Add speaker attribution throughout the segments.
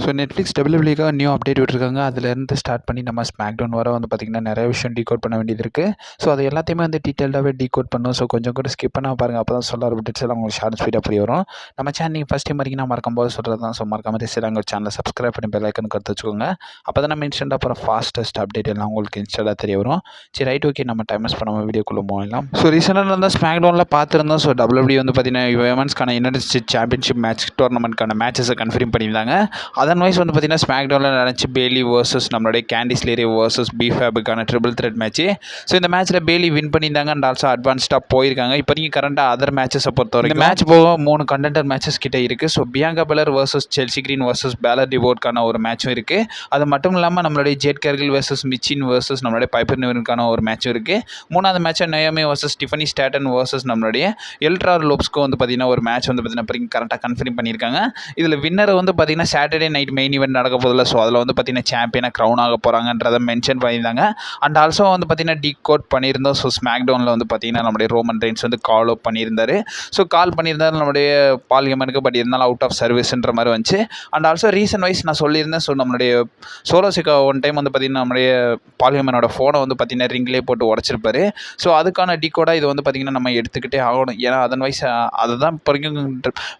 Speaker 1: So Netflix டபிள்யூபிள்யூக்காக new update விட்டுருக்காங்க. அதுலேருந்து start பண்ணி நம்ம ஸ்மாக்டவுன் வர வந்து பார்த்திங்கன்னா நிறைய விஷயம் டீகோட் பண்ண வேண்டியது இருக்குது. ஸோ அது எல்லாத்தையுமே வந்து டீட்டெயில்டாகவே டீகோட் பண்ணணும். ஸோ கொஞ்சம் கூட ஸ்கிப் பண்ணால் பாருங்கள், அப்போ தான் சொல்ல அப்டேட்ஸ் எல்லாம் உங்களுக்கு ஷார்ட் ஸ்பீடாக புரிய வரும். நம்ம சேனல் நீங்கள் ஃபஸ்ட் டைம் வரைக்கும் நான் மறக்கும்போது சொல்கிறது தான். ஸோ மறக்காம ரிசைலாங்க ஒரு சேனலை சப்ஸ்கிரைப் பண்ணி பெல் ஐக்கன் கருத்து வச்சுக்கோங்க. அப்போ தான் நம்ம இன்ஸ்டன்ட்டாக அப்புறம் ஃபாஸ்டஸ்ட் அப்டேட் எல்லாம் உங்களுக்கு இன்ஸ்டன்ட்டாக தெரிய வரும். சரி ரைட், ஓகே, நம்ம டைம் வேஸ்ட் பண்ணாமல் வீடியோக்குள்ளே போகலாம். ஸோ ரீசெண்டாக இருந்தால் ஸ்மாக்டவுனில் பார்த்துருந்தோம். ஸோ டபிள்யூபிள்யூ வந்து பார்த்திங்கன்னா விமென்ஸ்க்கான யுனைடெட் ஸ்டேட்ஸ் சாம்பியன்ஷிப் மேட்ச் டோர்னமெண்ட்க்கான மேட்சஸை கன்ஃபார்ம் பண்ணியிருந்தாங்க. அதன் வைஸ் வந்து பார்த்திங்கன்னா ஸ்மாக்டவுனில் நடந்துச்சு பேலி வர்சஸ் நம்மளுடைய கேண்டிஸ் லேரி வர்சஸ் பிஃபேபுக்கான ட்ரிபிள் த்ரெட் மேட்ச்சு. ஸோ இந்த மேட்ச்சில் பேலி வின் பண்ணியிருந்தாங்க அண்ட் ஆல்சோ அட்வான்ஸ்டாக போயிருக்காங்க. இப்போ நீங்கள் கரண்டாக அதர் மேட்சஸை பொறுத்த வரைக்கும் மேட்ச் போக 3 கண்டெண்டர் மேட்சஸ் கிட்ட இருக்குது. So Bianca Belair versus Chelsea Green versus Belair டிவோர்ட்கான ஒரு மேட்சும் இருக்குது. அது மட்டும் இல்லாமல் நம்மளுடைய Jade Cargill versus Michin versus நம்மளுடைய பைப்பர் நியூனுக்கான ஒரு மேட்சும் இருக்குது. 3வது மேட்சாக Naomi versus Tiffany Stratton versus நம்மளுடைய எல்ட்ரார் லோப்ஸ்க்கு வந்து பார்த்திங்கன்னா ஒரு மேட்ச் வந்து பார்த்திங்கன்னா இப்போ கரெக்டாக கன்ஃபார்ம் பண்ணியிருக்காங்க. இதில் வின்னர் வந்து பார்த்திங்கன்னா சாட்டர்டே நைட் மெயின் ஈவெண்ட் நடக்க போதில்லை. ஸோ அதில் வந்து பார்த்திங்கன்னா சாம்பியனாக க்ரௌன் ஆக போகிறாங்கன்றதை மென்ஷன் பண்ணியிருந்தாங்க. அண்ட் ஆல்சோ வந்து பார்த்திங்கன்னா டீகோட் பண்ணியிருந்தோம். ஸோ ஸ்மாக்டவுனில் வந்து பார்த்திங்கன்னா நம்முடைய ரோமன் ரெயின்ஸ் வந்து கால் அப் பண்ணியிருந்தார். ஸோ கால் பண்ணியிருந்தார் நம்மளுடைய பால் ஹேமனுக்கு, பட் இருந்தாலும் அவுட் ஆஃப் சர்வீஸ்ன்ற மாதிரி வந்துச்சு. அண்ட் ஆல்சோ ரீசன் வைஸ் நான் சொல்லியிருந்தேன். ஸோ நம்மளுடைய சோலோ சிக்கா ஒன் டைம் வந்து பார்த்திங்கன்னா நம்மளுடைய பால் ஹேமனோட ஃபோனை வந்து பார்த்திங்கன்னா ரிங்லேயே போட்டு உடச்சிருப்பாரு. ஸோ அதுக்கான டீகோடாக இது வந்து பார்த்திங்கன்னா நம்ம எடுத்துக்கிட்டே ஆகணும். ஏன்னா அதன் வைஸ் அதுதான் இப்போ வரைக்கும்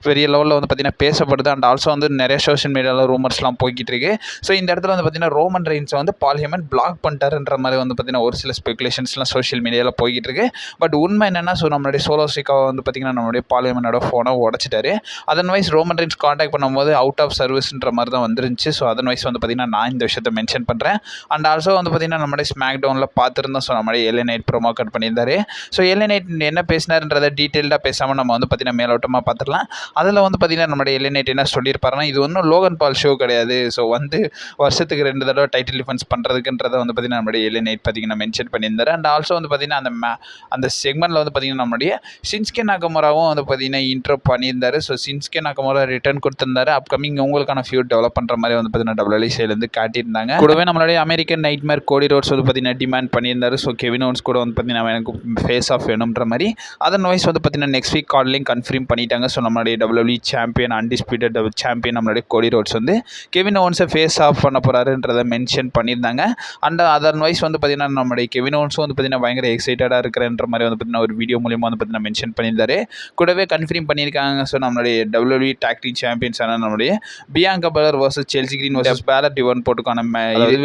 Speaker 1: பெரிய லெவலில் வந்து பார்த்திங்கன்னா பேசப்படுது. அண்ட் ஆல்சோ வந்து நிறைய சோஷியல் மீடியாவில் ரூமர்ஸ்லாம் போய்கிட்டு இருக்கு. ஸோ இந்த இடத்துல வந்து பார்த்திங்கன்னா ரோமன் ரெயின்ஸை வந்து பால் ஹேமன் பிளாக் பண்ணிட்டாருன்ற மாதிரி வந்து பார்த்திங்கன்னா ஒரு சில ஸ்பெகுலேஷன்ஸ்லாம் சோஷியல் மீடியாவில் போய்கிட்டு இருக்கு. பட் உண்மை என்னென்னா, ஸோ நம்மளுடைய சோலோ சிக்காவை வந்து பார்த்திங்கன்னா நம்மளுடைய பால் ஹேமனோட ஃபோனை உடச்சிட்டாரு. அதன் வைஸ் ரோமன் ரெயின்ஸ் காண்டாக்ட் பண்ணும்போது அவுட் ஆஃப் சர்வீஸ்ன்ற மாதிரி தான் வந்துருந்துச்சு. ஸோ அதன் வைஸ் வந்து பார்த்திங்கன்னா நான் இந்த விஷயத்தை மென்ஷன் பண்ணுறேன். அண்ட் ஆல்சோ வந்து பார்த்திங்கன்னா நம்மளுடைய ஸ்மாக் டவுனில் பார்த்துருந்தோம். ஸோ நம்மளுடைய எல்ஏ நைட் ப்ரோமோ கட் பண்ணியிருந்தாரு. ஸோ எல்ஏ நைட் என்ன பேசினாருன்றதை டீட்டெயில்டாக பேசாமல் நம்ம வந்து பார்த்திங்கன்னா மேலோட்டமாக பார்த்துடலாம். அதில் வந்து பார்த்திங்கன்னா நம்மளுடைய எல்ஏ நைட் என்ன சொல்லியிருப்பாருன்னா, இது ஒன்றும் லோகன் பால் ஷோ கிடையாது. ஸோ வந்து வருஷத்துக்கு 2 தடவை டைட்டில் டிஃபென்ஸ் பண்ணுறதுக்குன்றதை வந்து பார்த்திங்கன்னா நம்மளுடைய எல்ஏ நைட் பார்த்திங்கன்னா மென்ஷன் பண்ணியிருந்தாரு. அண்ட் ஆல்சோ வந்து பார்த்திங்கன்னா அந்த செக்மெண்ட்டில் வந்து பார்த்திங்கன்னா நம்மளுடைய ஷின்ஸ்கே நாகமுராவும் வந்து பார்த்திங்கன்னா இன்ட்ரோ பண்ணியிருந்தாரு. ஸோ ஷின்ஸ்கே நாகமுரா ரிட்டர்ன் கொடுத்துருந்தாரு. அப்கமிங் உங்களுக்கான ஃபியூட் டெவலப் பண்ணுற மாதிரி வந்து பார்த்திங்கன்னா டபிள்யூ சைட்லேருந்து காட்டியிருந்தாங்க. கூடவே நம்மளுடைய அமெரிக்கன் நைட்மேர் கோடி ரோட்ஸ் வந்து பார்த்திங்கன்னா டிமாண்ட் பண்ணியிருந்தாரு. ஸோ கெவின் ஓவன்ஸ் கூட வந்து பார்த்திங்கன்னா எனக்கு ஃபேஸ் ஆஃப் வேணுன்ற மாதிரி அதன் வைஸ் வந்து பார்த்திங்கன்னா நெக்ஸ்ட் வீக் கார்ட்லையும் கன்ஃபார்ம் பண்ணிட்டாங்க. ஸோ நம்மளுடைய டபிள்யூ சாம்பியன் அன்டிஸ்பியூட்டட் சாம்பியன் நம்மளுடைய கோடி ரோட்ஸ் வந்து கெவின் ஓவன்ஸை ஃபேஸ் ஆஃப் பண்ண போகிறாருன்றதை மென்ஷன் பண்ணியிருந்தாங்க. அண்ட் அதன் வைஸ் வந்து பார்த்திங்கன்னா நம்மளுடைய கெவின் ஓவன்ஸும் வந்து பார்த்திங்கன்னா பயங்கர எக்ஸைட்டடாக இருக்கிறன்ற மாதிரி வந்து பார்த்திங்கன்னா ஒரு வீடியோ மூலியமாக வந்து பார்த்திங்கன்னா மென்ஷன் பண்ணியிருந்தாரு. கூடவே கன்ஃபார்ம் பண்ணியிருக்காங்க. ஸோ நம்மளுடைய டபிள்யூ டாக் டீம் சாம்பியன்ஸான நம்மளுடைய Bianca Belair versus Chelsea Green versus Belair டிவோர்ட் போட்டுக்கான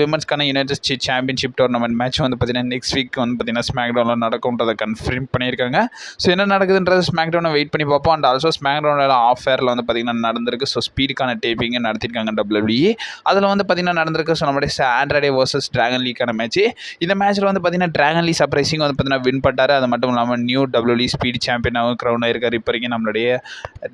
Speaker 1: விமன்ஸ்க்கான united states championship tournament match வந்து பார்த்திங்கன்னா நெக்ஸ்ட் வீக் வந்து பார்த்திங்கன்னா ஸ்மாக்டவுனில் நடக்கும்ன்றதை கன்ஃபார்ம் பண்ணியிருக்காங்க. ஸோ என்ன நடக்குதுன்றது ஸ்மாக்டவுனை வெயிட் பண்ணி பார்ப்போம். அண்ட் ஆல்சோ ஸ்மாக்டவுனில் ஆஃப் ஃபேரில் வந்து பார்த்திங்கன்னா நடந்திருக்கு. ஸோ ஸ்பீடுக்கான டேப்பிங்கை நடத்திருக்காங்க டபிள்யூ. அதில் வந்து பார்த்திங்கன்னா நடந்திருக்கு. ஸோ நம்மளுடைய ஆண்ட்ராய்டே வர்சஸ் டிராகன் லீக்கான மேட்ச். இந்த மேட்ச்சில் வந்து பார்த்திங்கன்னா டிராகன் லீ சர்ப்ரைசிங் வந்து பார்த்திங்கன்னா வின் பண்ணிட்டாரு. அது மட்டும் இல்லாமல் நியூ டபிள்யூ ஸ்பீட் சாம்பியனாகவும் க்ரௌன் ஆயிருக்காரு இப்போ வரைக்கும் நம்மளுடைய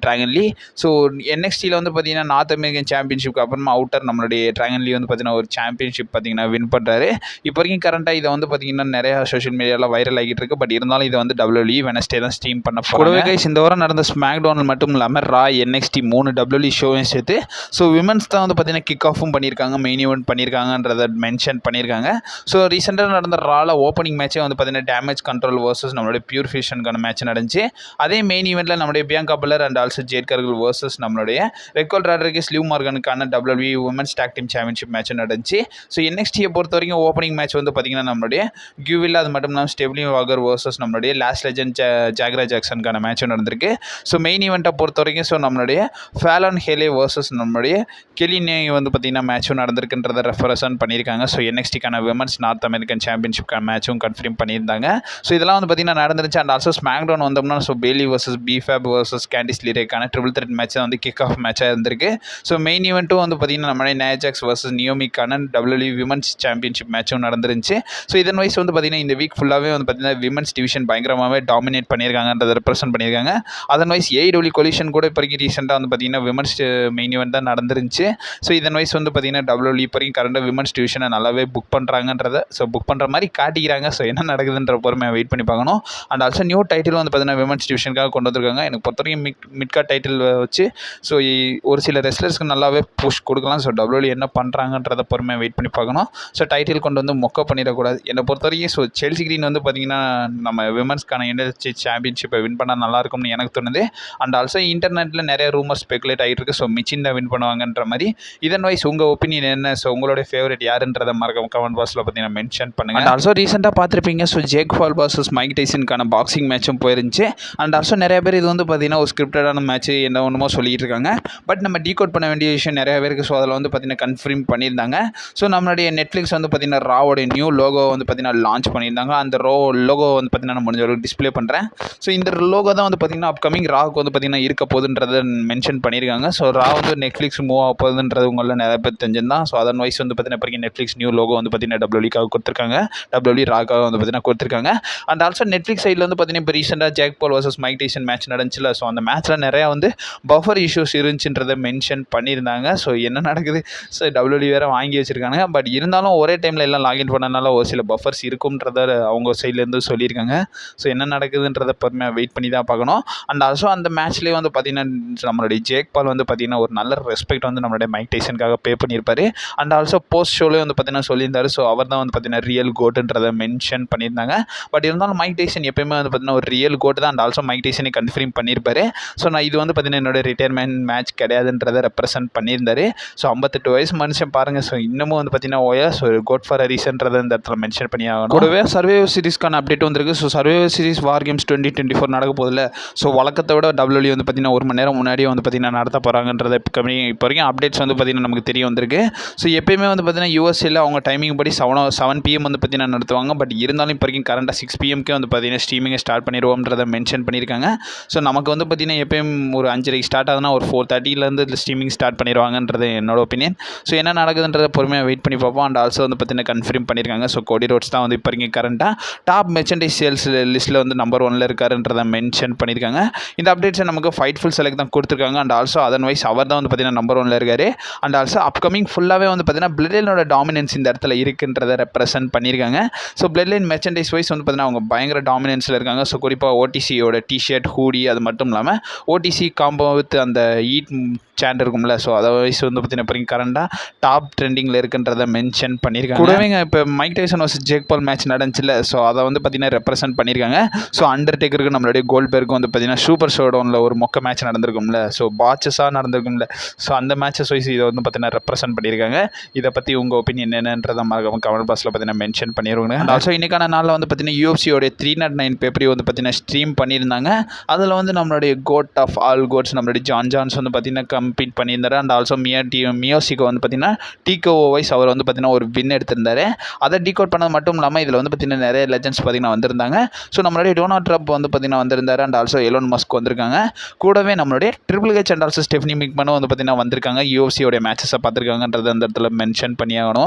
Speaker 1: டிராகன் லீ. ஸோ என்எக்ஸ்டியில் வந்து பார்த்திங்கன்னா நார்த் அமெரிக்கன் சாம்பியன்ஷிப்க்கு அப்புறமா அவுட்டர் நம்மளுடைய டிராகன் லீ வந்து பார்த்திங்கன்னா ஒரு சாம்பியன்ஷிப் பார்த்திங்கன்னா வின் பண்ணுறாரு. இப்போ வரைக்கும் கரண்ட்டாக இதை வந்து பார்த்திங்கன்னா நிறையா சோஷியல் மீடியாவில் வைரல் ஆகிட்டு இருக்கு. பட் இருந்தாலும் இதை வந்து டபிள்யூ வெனஸ்டே தான் ஸ்ட்ரீம் பண்ண போகிறாங்க. இந்த வாரம் நடந்த ஸ்மாக் டவுன் மட்டும் இல்லாமல் ரா என்எக்ஸ்டி 3 டபிள்யூ ஷோவையும் சேர்த்து ஸோ விமன்ஸ் தான் வந்து பார்த்திங்கன்னா கிக் ஆஃபும் பண்ணியிருக்காங்க, மெயின் ஈவெண்ட் பண்ணியிருக்காங்கன்றதை மென்ஷன் பண்ணியிருக்காங்க. ஸோ ரீசெண்டாக நடந்த ரால ஓப்பனிங் மேட்சே வந்து பார்த்திங்கன்னா டேமேஜ் கண்ட்ரோல் வர்சஸ் நம்மளுடைய பியூர் ஃபியூஷனுக்கான மேட்ச் நடந்துச்சு. அதே மெயின் ஈவெண்ட்டில் நம்மளுடைய Bianca Belair and also Jade Cargill versus நம்மளுடைய ரெக்கோல் ராட்ரிகஸ் லிவ் மார்கனுக்கான W women's tag team championship match நடந்துச்சு. ஸோ என்எக்ஸ்டியை பொறுத்த வரைக்கும் ஓப்பனிங் மேட்ச் வந்து பார்த்திங்கன்னா நம்மளுடைய கியூவில் அது மட்டும் இல்லாமல் ஸ்டெப்லி வாகர் வர்சஸ் நம்மளுடைய லாஸ்ட் லெஜண்ட் ஜாக்ரா ஜாக்சனுக்கான மேட்சும் நடந்திருக்கு. ஸோ மெயின் ஈவெண்ட்டை பொறுத்த வரைக்கும் ஸோ நம்மளுடைய ஃபேலன் ஹேலே வர்சஸ் நம்மளுடைய கெலினே வந்து பார்த்திங்கன்னா மேட்சும் நடந்திருக்குன்றதை ரெஃபரன்ஸ் பண்ணியிருக்காங்க. ஸோ என்எக்ஸ்டிக்கான விமன்ஸ் நார்த் அமெரிக்கன் சாம்பியன்ஷிப்கான மேட்சும் கன்ஃபார்ம் பண்ணியிருந்தாங்க. ஸோ இதெல்லாம் வந்து பார்த்திங்கன்னா நடந்துருச்சு. அண்ட் ஆல்சோ ஸ்மாக் டவுன் வந்தோம்னா so Bayley versus B Fab versus Candice லிரேக்கான ட்ரிபிள் த்ரெட் மேட்ச் வந்து கிக் ஆஃப் மேட்சாக இருந்திருக்கு. ஸோ மெயின் ஈவெண்ட்டும் வந்து பார்த்திங்கன்னா நம்மளுடைய நேஜாக்ஸ் வர்சஸ் நியோமிக்கான டபிள்யூ விமன்ஸ் சாம்பியன்ஷிப் மேட்சும் நடந்துருந்துச்சு. ஸோ இதன் வைஸ் வந்து பார்த்திங்கன்னா இந்த வீக் ஃபுல்லாகவே வந்து பார்த்திங்கன்னா விமன்ஸ் டிவிஷன் பயங்கரமாகவே டாமினேட் பண்ணியிருக்காங்கன்றதை ரெப்ரசென்ட் பண்ணியிருக்காங்க. அதன் வைஸ் ஏடபிள்யூ கொலிஷன் கூட இப்போ வரைக்கும் ரீசெண்டாக வந்து பார்த்திங்கன்னா விமன்ஸ் மெயின் ஈவெண்ட் தான் நடந்துருந்துச்சு. ஸோ இதன் வைஸ் வந்து பார்த்திங்கன்னா டபிள்யூ இப்போ வரைக்கும் கரண்டாக விமன்ஸ் டிவிஷனை நல்லாவே புக் பண்ணுறாங்கன்றதை ஸோ புக் பண்ணுற மாதிரி காட்டிக்கிறாங்க. ஸோ என்ன நடக்குதுன்ற பொறுமையாக வெயிட் பண்ணி பார்க்கணும். அண்ட் ஆல்சோ நியூ டைட்டில் வந்து பார்த்திங்கன்னா விமன்ஸ் டிவிஷனுக்காக கொண்டு வந்திருக்காங்க. எனக்கு பொறுத்த வரைக்கும் மிட்கார்ட் டைட்டில் வச்சு ஸோ ஒரு சில ரெஸ்லர்ஸ்க்கு நல்லாவே புஷ் கொடுக்கலாம். ஸோ டபிள்யூ என்ன பண்ணுறாங்கன்றதை பொறுமையாக வெயிட் பண்ணி பார்க்கணும். ஸோ டைட்டில் கொண்டு வந்து மொக்க பண்ணிடக்கூடாது. என்னை பொறுத்த வரைக்கும் ஸோ செல்சி கிரீன் வந்து பார்த்திங்கன்னா நம்ம விமன்ஸ்க்கான யுனைடெட் ஸ்டேட்ஸ் சாம்பியன்ஷிப்பை வின் பண்ணால் நல்லாயிருக்கும்னு எனக்கு தோணுது. அண்ட் ஆல்சோ இன்டர்நெட்டில் நிறைய ரூமர் ஸ்பெகுலேட் ஆகிட்டு இருக்கு. ஸோ மிச்சின் தான் வின் பண்ணுவாங்கன்ற அப்படின்ற மாதிரி. இதன் வைஸ் உங்கள் ஒப்பீனியன் என்ன? ஸோ உங்களுடைய ஃபேவரட் யாருன்றதை மறக்காம கமெண்ட் பாக்ஸில் பார்த்தீங்கன்னா மென்ஷன் பண்ணுங்கள். அண்ட் ஆல்சோ ரீசெண்டாக பார்த்துருப்பீங்க, so Jake Paul vs Mike டைசனுக்கான பாக்ஸிங் மேட்சும் போயிருந்துச்சு. அண்ட் ஆல்சோ நிறைய பேர் இது வந்து பார்த்தீங்கன்னா ஒரு ஸ்கிரிப்டடான மேட்ச் என்ன ஒன்றுமோ சொல்லிட்டு இருக்காங்க. பட் நம்ம டீகோட் பண்ண வேண்டிய விஷயம் நிறைய பேருக்கு. ஸோ அதில் வந்து பார்த்தீங்கன்னா கன்ஃபார்ம் பண்ணியிருந்தாங்க. ஸோ நம்மளுடைய நெட்ஃப்ளிக்ஸ் வந்து பார்த்தீங்கன்னா ராவோட நியூ லோகோ வந்து பார்த்தீங்கன்னா லான்ச் பண்ணியிருந்தாங்க. அந்த லோகோ வந்து பார்த்தீங்கன்னா முடிஞ்ச அளவுக்கு டிஸ்பிளே பண்ணுறேன். ஸோ இந்த லோகோ தான் வந்து பார்த்தீங்கன்னா அப்கமிங் ராவுக்கு வந்து பார்த்தீங்கன்னா இருக்க போகுதுன்றதை மென்ஷன் பண்ணியிருக்காங்க. ஸோ ரா வந்து நெட்ஃப்ளிக்ஸ் மூவ் ஆக போகுதுன்றது உங்களில் நிறைய பேர் தெரிஞ்சிருந்தான். ஸோ அதன் வைஸ் வந்து பார்த்தீங்கன்னா இப்போ நெட்ஃப்ளிக்ஸ் நியூ லோகோ வந்து பார்த்தீங்கன்னா டபிள்யூக்காக கொடுத்துருக்காங்க. டபிள்யூ ராக்காக வந்து பார்த்தீங்கன்னா கொடுத்துருக்காங்க. அண்ட் ஆல்சோ நெட்ஃப்ளிக்ஸ் சைடில் வந்து பார்த்தீங்கன்னா இப்போ ரீசெண்டாக Jake Paul vs Mike Tyson match நடந்துச்சுல. ஸோ அந்த மேட்ச்சில் நிறையா வந்து பஃபர் இஷ்யூஸ் இருந்துச்சுன்றதை மென்ஷன் பண்ணியிருந்தாங்க. ஸோ என்ன நடக்குது? ஸோ டபிள்யூ வேறு வாங்கி வச்சுருக்காங்க. பட் இருந்தாலும் ஒரே டைமில் எல்லாம் லாகின் பண்ணனால ஒரு சில பஃபர்ஸ் இருக்கும்ன்றத அவங்க சைட்லேருந்து சொல்லியிருக்காங்க. ஸோ என்ன நடக்குதுன்றதை பொறுமையாக வெயிட் பண்ணி தான் பார்க்கணும். அண்ட் ஆல்சோ அந்த மேட்ச்லேயே வந்து பார்த்தீங்கன்னா நம்மளுடைய ஜேக் பால் வந்து பார்த்தீங்கன்னா ஒரு நல்ல ரெஸ்பெக்ட் வந்து நம்மளுடைய மைக் டைசனுக்காக பே பண்ணியிருப்பார். அண்ட் ஆல்சோ போஸ்ட் ஷோலேயே வந்து பார்த்தீங்கன்னா சொல்லியிருந்தார். ஸோ அவர் தான் வந்து பார்த்தீங்கன்னா ரியல் கோட்டுன்றதை மென்ஷன் பண்ணியிருந்தாங்க. பட் இருந்தாலும் மைக் டைசன் எப்பயுமே வந்து பார்த்தீங்கன்னா ஒரு ரியல் கோட் தான். அண்ட் ஆல்சோ மைக் டைசனை கன்ஃபார்ம் பண்ணியிருப்பாரு. ஸோ நான் இது வந்து பார்த்தீங்கன்னா என்னோட ரிட்டையர்மெண்ட் மேட்ச் கிடையாதுன்றதை ரெப்ரசென்ட் பண்ணியிருந்தாரு. ஸோ 58 வயசு மனுஷன் பாருங்கள். ஸோ இன்னமும் வந்து பார்த்தீங்கன்னா ஸோ கோட் ஃபார் அ ரீசன்றதை இந்த இடத்துல மென்ஷன் பண்ணி ஆகணும். கூடவே சர்வைவர் சீரிஸ்க்கான அப்டேட் வந்திருக்கு. ஸோ சர்வைவர் சீரிஸ் வார் கேம்ஸ் 2024 நடக்க போதில்ல. ஸோ வழக்கத்தை விட டபிள்யூ வந்து பார்த்தீங்கன்னா 1 மணி நேரம் முன்னாடியே வந்து பார்த்தீங்கன்னா நடத்த போகிறாங்கன்றத இப்போ வரைக்கும் அப்டேட்ஸ் வந்து பார்த்தீங்கன்னா நமக்கு தெரிய வந்திருக்கு. ஸோ எப்பயுமே வந்து பார்த்தீங்கன்னா யூஎஸ்ஏல அவங்க டைமிங் படி 7 PM வந்து பார்த்தீங்கன்னா நடத்துவாங்க. பட் இருந்தாலும் இப்போ வரைக்கும் கரண்டாக 6 PMக்கே வந்து பார்த்தீங்கன்னா ஸ்ட்ரீமிங்கை ஸ்டார்ட் பண்ணிடுவோம்ன்றதை மென்ஷன் பண்ணியிருக்காங்க. ஸோ நமக்கு வந்து பார்த்தீங்கன்னா எப்பயும் ஒரு 5:30 ஸ்டார்ட் ஆகுதுன்னா ஒரு 4:30 ஸ்ட்ரீமிங் ஸ்டார்ட் பண்ணிடுவாங்கன்றது என்னோட ஒப்பீனியன். ஸோ என்ன நடக்குதுன்றதை பொறுமையாக வெயிட் பண்ணி பார்ப்போம். அண்ட் ஆல்சோ வந்து பார்த்தீங்கன்னா கன்ஃபார்ம் பண்ணியிருக்காங்க. ஸோ கோடி ரோட்ஸ் தான் வந்து இப்போ வரைக்கும் கரண்டாக டாப் மெர்ச்சன்டைஸ் சேல்ஸ் லிஸ்ட்டில் வந்து நம்பர் 1ல் இருக்காருன்றதை மென்ஷன் பண்ணியிருக்காங்க. இந்த அப்டேட்ஸை நமக்கு ஃபைட்ஃபுல் செலக்ட் தான் கொடுத்துருக்காங்க. அண்ட் ஆல்சோ அதன் வைஸ் அவர் தான் வந்து பார்த்தீங்கன்னா நம்பர் 1ல் இருக்காரு. அண்ட் ஆல்சோ அப்கமிங் ஃபுல்லாகவே வந்து பார்த்தீங்கன்னா பிளட் லைனோட டாமினன்ஸ் இந்த இடத்துல இருக்குன்றதை ரெப்ரசென்ட் பண்ணியிருக்காங்க. So blood line merchandise wise வந்து பார்த்தீங்கன்னா அவங்க பயங்கர டாமினன்ஸில் இருக்காங்க. ஸோ குறிப்பாக ஓடிசியோட டிஷர்ட், ஹூடி, அது மட்டும் இல்லாமல் ஓடிசி காம்போ வித் அந்த ஈட் சேண்ட் இருக்கும்ல. ஸோ அதை வைஸ் வந்து பார்த்தீங்கன்னா கரண்டாக டாப் ட்ரெண்டிங்கில் இருக்குன்றதை மென்ஷன் பண்ணியிருக்காங்க. கூடவே இப்போ Mike Tyson vs Jake Paul match நடந்துச்சுல. ஸோ அதை வந்து பார்த்தீங்கன்னா ரெப்ரசென்ட் பண்ணியிருக்காங்க. ஸோ அண்டர்டேக்கருக்கு நம்மளுடைய கோல்ட்பெர்க் வந்து பார்த்தீங்கன்னா சூப்பர் ஷோடவுனில் ஒரு மொக்க மேட்ச் நடந்திருக்கும்ல. ஸோ பாட்சஸாக நடந்திருக்கும்ல. ஸோ அந்த மேட்சஸ் வைஸ் இதை வந்து பார்த்தீங்கன்னா ரெப்ரசென்ட் பண்ணியிருக்காங்க. இதை பற்றி உங்கள் ஒப்பீனியன் என்னன்றதை மறக்காம கமெண்ட் பாக்ஸில் பார்த்தீங்கன்னா மென்ஷன் பண்ணிடுவாங்க. ஆல்சோ இன்றைக்கான நாளில் வந்து பார்த்தீங்கன்னா யூஎஃப்சியோடைய 309 பேப்பரி வந்து பார்த்தீங்கன்னா ஸ்ட்ரீம் பண்ணியிருந்தாங்க. அதில் வந்து நம்மளுடைய கோட் ஆஃப் ஆல் கோட்ஸ் நம்மளுடைய ஜான் ஜான்ஸ் வந்து பார்த்தீங்கன்னா கம்பீட் பண்ணியிருந்தார். அண்ட் ஆல்சோ மியோசிகோ வந்து பார்த்தீங்கன்னா டிகோஓ வைஸ் அவர் வந்து பார்த்தீங்கன்னா ஒரு வின் எடுத்திருந்தார். அதை டீகோட் பண்ணது மட்டும் இல்லாமல் இதில் வந்து பார்த்தீங்கன்னா நிறைய லெஜண்ட்ஸ் பார்த்தீங்கன்னா வந்திருந்தாங்க. ஸோ நம்மளுடைய டொனால்ட் ட்ரம்ப் வந்து பார்த்தீங்கன்னா வந்திருந்தார். அண்ட் ஆல்சோ எலோன் மஸ்க் வந்திருக்காங்க. கூடவே நம்மளுடைய triple H and also Stephanie மிக்மனும் வந்து பார்த்தீங்கன்னா வந்திருக்காங்க. யூஎஃப்சியோடைய மேட்சஸை பார்த்துருக்காங்கன்றது அந்த இடத்துல மென்ஷன் பண்ணியாகணும்.